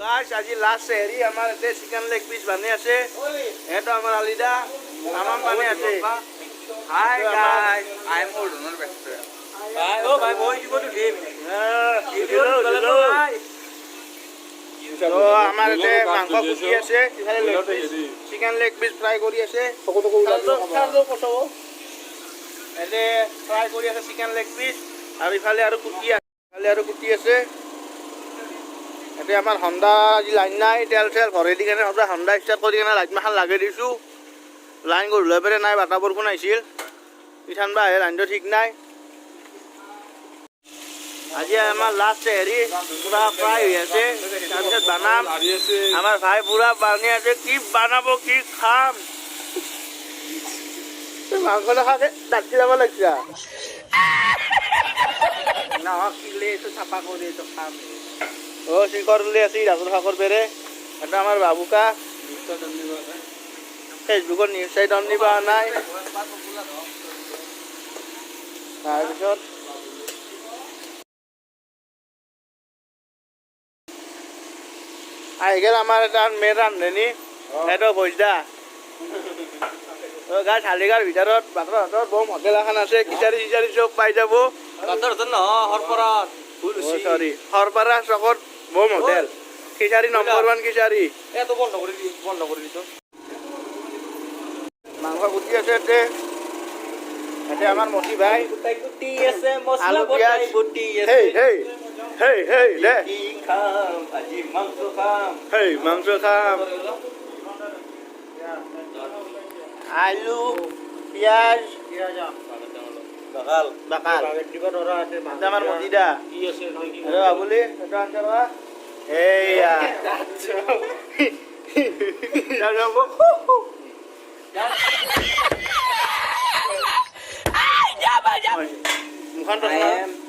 guys আজি last হেৰি আমাৰ এতে চিকেন লেগ পিস বানি আছে এটা আমাৰ আলিদা তামাম বানি আছে হাই গাইস আই এম ওল্ডনৰ বেষ্ট ভাই ও ভাই মই দিবটো দিম দিলো তো আমাৰ এতে মাংস কুটি আছে ইফালে leg piece chicken leg piece fry কৰি আছে সকলো কচব এতে ফ্ৰাই কৰি আছে চিকেন লেগ পিস আৰু ইফালে আৰু কুটি আছে এতে আমাৰ হন্ডা আজি লাইন নাই তেল ভৰাই দি কেনে হন্ডা ষ্টাৰ্ট কৰি কেনে লাইট মাখান লাগে দিছোঁ লাইন গধূলি পেৰে নাই বাটা বৰষুণ আহিছিল ইঠান বা আহে লাইনটো ঠিক নাই আজি আমাৰ লাষ্ট হেৰি পুৰা ফ্ৰাই হৈ আছে তাৰপিছত বানাম আমাৰ ভাই পুৰা বানি আছে কি বানাব কি খাম মাংস নাখাকে ডাকি যাব লাগিছে নহয় কিলে এইটো চাফা কৰি এইটো খাম ও শিখৰ লে আছি ৰাজুৰ ফাকৰ বেৰে এটা আমাৰ বাবুকা ফেসবুকত নিউজ সাইট অন নিবা নাই তাৰপিছত আহি গেল আমাৰ এটা মেন ৰান্ধনি সেইটো ভজদা গাছ হালিগাৰ ভিতৰত বাটৰ বম হোটেল এখন আছে খিচাৰি চিচাৰি চব পাই যাব হৰপাৰা চকত বম হোটেল খিচাৰি নম্বৰ 1 খিচাৰি এটো বন্ধ কৰি দিছো মাংস কুটি আছে এতে আমাৰ মতি ভাই কুটি আছে মছলা বটাই বুটি আছে হেই দে কি খাম আজি মাংস খাম আলু পিয়াজ বাকাল আমাৰ মতিদা কি আছে বাবুলি এটা আনছে বা এইয়া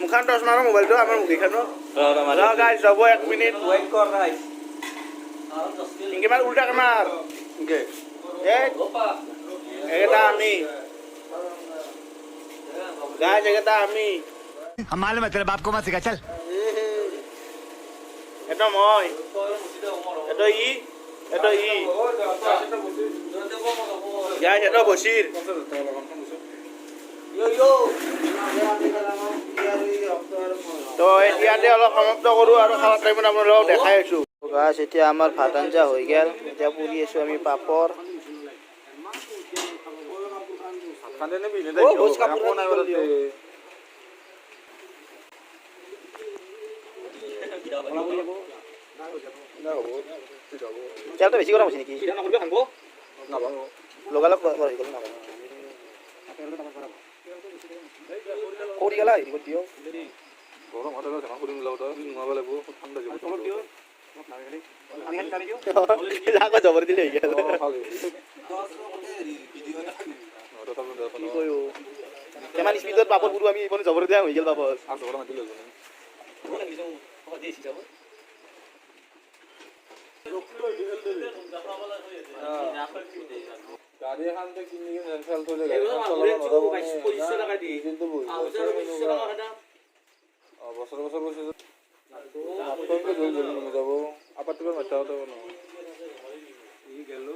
মুখান টচ মাৰো মোবাইলটো আমাৰ মুখিখানো গাইছ যাব 1 মিনিট ওয়েট কৰ গাইছ ইংকে মাৰ উল্টা মাৰ ইংকে এটা আমি गाइस এটা আমি हम मालूम है तेरे बाप को मत सिखा चल এটা মই এটা ই গাইস এটা বশির তো এতিয়াতে অলপ সমাপ্ত কৰো আৰু খাওয়াৰ টাইমত আপোনালোকক দেখাই আছো গাইস এতিয়া আমাৰ ভাত আঞ্জা হৈ গেল এতিয়া পুৰি আছো আমি পাপৰ খান্দে বিনে দে বস কাপড় নাই বলতে চালটা বেশি গরম আছে নাকি এটা না করবে খাবো না ভাঙো লোগালা করে গেল না কোড়ি গেলা এই দিও গরম হতে গেছে মাংস দিন লাউটা নবা লাগবো ঠান্ডা যাবে তোমার দিও আমি খালি কালি দিও লাগা জবর দিলে হই গেল কি কইও কেমান স্পিডত বাপৰ পুরু আমি ইবনে জবর দিয়া হৈ গেল বাপস আর জবর মাতি লল কোনে কিছু দেছি যাব গাড়ি এখান থেকে কিনে নিয়ে ফেল চলে গেল চলো 25 টাকা দি কিন্তু বই বছর বছর বসে আপনাকে জল জল নিয়ে যাব আপাতত মাত্রা হতো না এই গেল